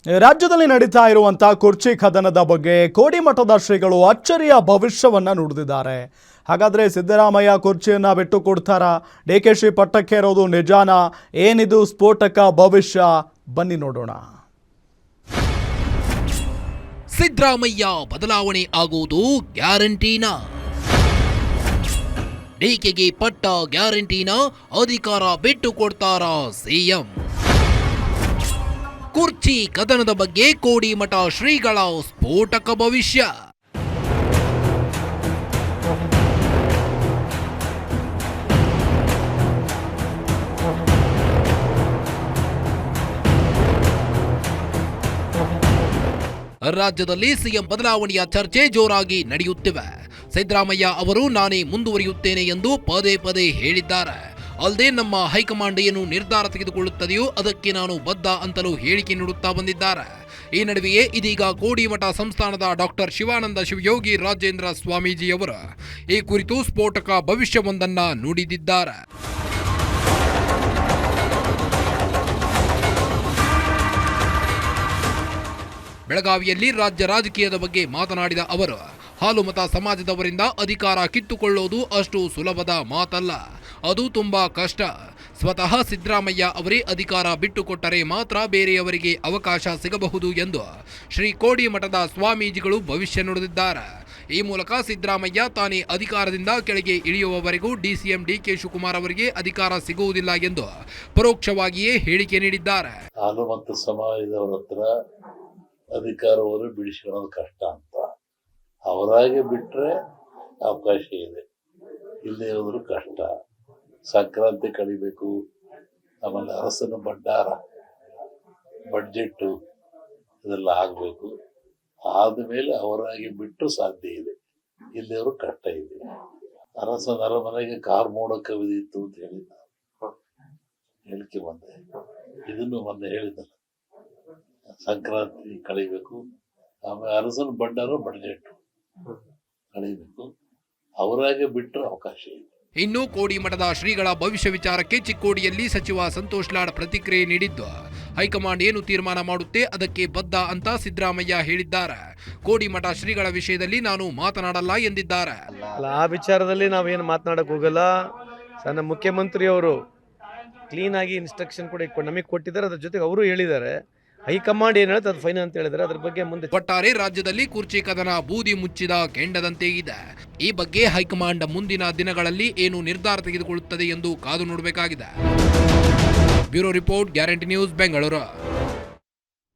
ರಾಜ್ಯದಲ್ಲಿ ನಡೀತಾ ಇರುವಂತಹ ಕುರ್ಚಿ ಕದನದ ಬಗ್ಗೆ ಕೋಡಿಮಠದ ಶ್ರೀಗಳು ಅಚ್ಚರಿಯ ಭವಿಷ್ಯವನ್ನ ನುಡಿದಿದ್ದಾರೆ. ಹಾಗಾದ್ರೆ ಸಿದ್ದರಾಮಯ್ಯ ಕುರ್ಚಿಯನ್ನ ಬಿಟ್ಟು ಕೊಡ್ತಾರಾ? ಡಿಕೆಶಿ ಪಟ್ಟಕ್ಕೆ ಇರೋದು ನಿಜಾನ? ಏನಿದು ಸ್ಫೋಟಕ ಭವಿಷ್ಯ? ಬನ್ನಿ ನೋಡೋಣ. ಸಿದ್ದರಾಮಯ್ಯ ಬದಲಾವಣೆ ಆಗುವುದು ಗ್ಯಾರಂಟಿನಾ? ಡಿಕೆಗೆ ಪಟ್ಟ ಗ್ಯಾರಂಟಿನಾ? ಅಧಿಕಾರ ಬಿಟ್ಟು ಕೊಡ್ತಾರಾ ಸಿಎಂ? ಕುರ್ಚಿ ಕದನದ ಬಗ್ಗೆ ಕೋಡಿಮಠ ಶ್ರೀಗಳ ಸ್ಫೋಟಕ ಭವಿಷ್ಯ. ರಾಜ್ಯದಲ್ಲಿ ಸಿಎಂ ಬದಲಾವಣೆಯ ಚರ್ಚೆ ಜೋರಾಗಿ ನಡೆಯುತ್ತಿವೆ. ಸಿದ್ದರಾಮಯ್ಯ ಅವರು ನಾನೇ ಮುಂದುವರಿಯುತ್ತೇನೆ ಎಂದು ಪದೇ ಪದೇ ಹೇಳಿದ್ದಾರೆ. ಅಲ್ಲದೆ ನಮ್ಮ ಹೈಕಮಾಂಡ್ ಏನು ನಿರ್ಧಾರ ತೆಗೆದುಕೊಳ್ಳುತ್ತದೆಯೋ ಅದಕ್ಕೆ ನಾನು ಬದ್ಧ ಅಂತಲೂ ಹೇಳಿಕೆ ನೀಡುತ್ತಾ ಬಂದಿದ್ದಾರೆ. ಈ ನಡುವೆಯೇ ಇದೀಗ ಕೋಡಿಮಠ ಸಂಸ್ಥಾನದ ಡಾಕ್ಟರ್ ಶಿವಾನಂದ ಶಿವಯೋಗಿ ರಾಜೇಂದ್ರ ಸ್ವಾಮೀಜಿಯವರು ಈ ಕುರಿತು ಸ್ಫೋಟಕ ಭವಿಷ್ಯವೊಂದನ್ನ ನುಡಿದಿದ್ದಾರೆ. ಬೆಳಗಾವಿಯಲ್ಲಿ ರಾಜ್ಯ ರಾಜಕೀಯದ ಬಗ್ಗೆ ಮಾತನಾಡಿದ ಅವರು, ಹಾಲುಮತ ಸಮಾಜದವರಿಂದ ಅಧಿಕಾರ ಕಿತ್ತುಕೊಳ್ಳೋದು ಅಷ್ಟು ಸುಲಭದ ಮಾತಲ್ಲ, ಅದು ತುಂಬಾ ಕಷ್ಟ. ಸ್ವತಃ ಸಿದ್ದರಾಮಯ್ಯ ಅವರೇ ಅಧಿಕಾರ ಬಿಟ್ಟುಕೊಟ್ಟರೆ ಮಾತ್ರ ಬೇರೆಯವರಿಗೆ ಅವಕಾಶ ಸಿಗಬಹುದು ಎಂದು ಶ್ರೀ ಕೋಡಿಮಠದ ಸ್ವಾಮೀಜಿಗಳು ಭವಿಷ್ಯ ನುಡಿದಿದ್ದಾರೆ. ಈ ಮೂಲಕ ಸಿದ್ದರಾಮಯ್ಯ ತಾನೇ ಅಧಿಕಾರದಿಂದ ಕೆಳಗೆ ಇಳಿಯುವವರೆಗೂ ಡಿಸಿಎಂ ಡಿಕೆ ಶಿವಕುಮಾರ್ ಅವರಿಗೆ ಅಧಿಕಾರ ಸಿಗುವುದಿಲ್ಲ ಎಂದು ಪರೋಕ್ಷವಾಗಿಯೇ ಹೇಳಿಕೆ ನೀಡಿದ್ದಾರೆ. ಹಾಲುಮತ ಸಮಾಜದವರ ಹತ್ರ ಅಧಿಕಾರವನ್ನು ಬಿಡಿಸ್ಕೊಳ್ಳೋದು ಕಷ್ಟ ಅಂತ, ಅವರಾಗೆ ಬಿಟ್ಟರೆ ಅವಕಾಶ ಇದೆ, ಇಲ್ಲೇ ಹೋದ್ರು ಕಷ್ಟ. ಸಂಕ್ರಾಂತಿ ಕಳಿಬೇಕು, ಆಮೇಲೆ ಅರಸನ ಭಂಡಾರ ಬಡ್ಜೆಟ್ಟು ಇದೆಲ್ಲ ಆಗಬೇಕು. ಆದಮೇಲೆ ಅವರಾಗಿ ಬಿಟ್ಟು ಸಾಧ್ಯ ಇದೆ, ಇಲ್ಲಿಯವರು ಕಷ್ಟ ಇದೆ. ಅರಸನ ಅರಮನೆಗೆ ಕಾರ್ ಮೋಡ ಕವಿದಿತ್ತು ಅಂತ ಹೇಳಿದ್ದ ಹೇಳಿಕೆ ಬಂದೆ, ಇದನ್ನು ಮೊನ್ನೆ ಹೇಳಿದ್ದಲ್ಲ, ಸಂಕ್ರಾಂತಿ ಕಳಿಬೇಕು, ಆಮೇಲೆ ಅರಸನ ಭಂಡಾರ ಬಡ್ಜೆಟ್ ಕಳಿಬೇಕು, ಅವರಾಗೆ ಬಿಟ್ಟರೆ ಅವಕಾಶ ಇದೆ. ಇನ್ನು ಕೋಡಿಮಠದ ಶ್ರೀಗಳ ಭವಿಷ್ಯ ವಿಚಾರಕ್ಕೆ ಚಿಕ್ಕೋಡಿಯಲ್ಲಿ ಸಚಿವ ಸಂತೋಷ್ ಲಾಡ್ ಪ್ರತಿಕ್ರಿಯೆ ನೀಡಿದ್ದು, ಹೈಕಮಾಂಡ್ ಏನು ತೀರ್ಮಾನ ಮಾಡುತ್ತೆ ಅದಕ್ಕೆ ಬದ್ಧ ಅಂತ ಸಿದ್ದರಾಮಯ್ಯ ಹೇಳಿದ್ದಾರೆ. ಕೋಡಿಮಠ ಶ್ರೀಗಳ ವಿಷಯದಲ್ಲಿ ನಾನು ಮಾತನಾಡಲ್ಲ ಎಂದಿದ್ದಾರೆ. ಆ ವಿಚಾರದಲ್ಲಿ ನಾವೇನು ಮಾತನಾಡಕ್ ಹೋಗಲ್ಲ. ನಮ್ಮ ಮುಖ್ಯಮಂತ್ರಿಯವರು ಕ್ಲೀನ್ ಆಗಿ ಇನ್ಸ್ಟ್ರಕ್ಷನ್ ಕೂಡ ನಮಗೆ ಕೊಟ್ಟಿದ್ದಾರೆ. ಅದ್ರ ಜೊತೆಗೆ ಅವರು ಹೇಳಿದ್ದಾರೆ ಹೈಕಮಾಂಡ್ ಏನು ಹೇಳುತ್ತೆ ಅದು ಫೈನಲ್ ಅಂತ ಹೇಳಿದರೆ ಅದ್ರ ಬಗ್ಗೆ ಮುಂದೆ. ಒಟ್ಟಾರೆ ರಾಜ್ಯದಲ್ಲಿ ಕುರ್ಚಿ ಕದನ ಬೂದಿ ಮುಚ್ಚಿದ ಕೆಂಡದಂತೆ ಇದೆ. ಈ ಬಗ್ಗೆ ಹೈಕಮಾಂಡ್ ಮುಂದಿನ ದಿನಗಳಲ್ಲಿ ಏನು ನಿರ್ಧಾರ ತೆಗೆದುಕೊಳ್ಳುತ್ತದೆ ಎಂದು ಕಾದು ನೋಡಬೇಕಾಗಿದೆ. Bureau report, guarantee news, Bengaluru.